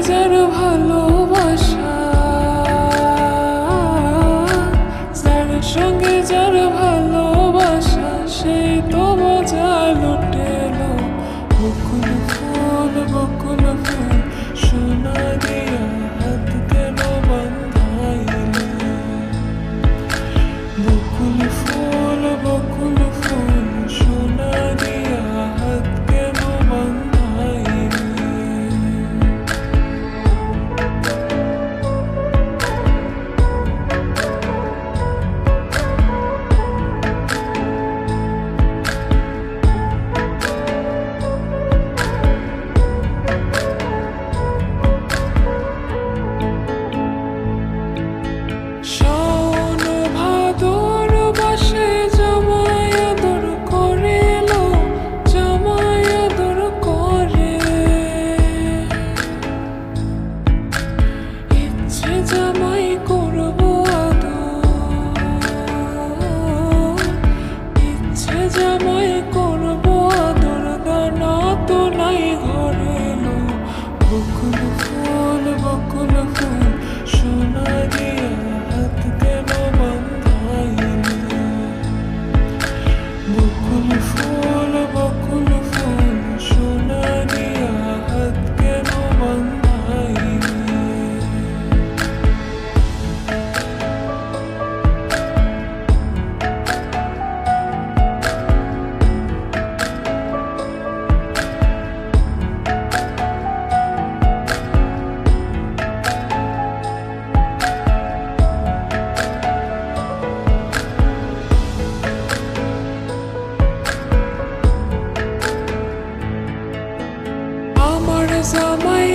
যার ভালোবাসা, যার সঙ্গে যার ভালোবাসা, সেই তো মজা লুটেলো। বকুল ফুল সোনা দিয়া হাত কেন বান্ধাইলি? বকুল ফুল সোনা দিয়া হাত কেন বান্ধাইলি? শাওন ভাদর বাসে জামাই আদর করেলো, জামাই আদর করে। ইচ্ছে জামাই করবো আদর, ইচ্ছে জামাই করবো আদর, দানা তো নাই ঘরে লো। বকুল ফুল সোনা দিয়া হাত কেন বান্ধাইলি? বকুল ফুল সোনা দিয়া হাত কেন বান্ধাইলি? আমার জামাই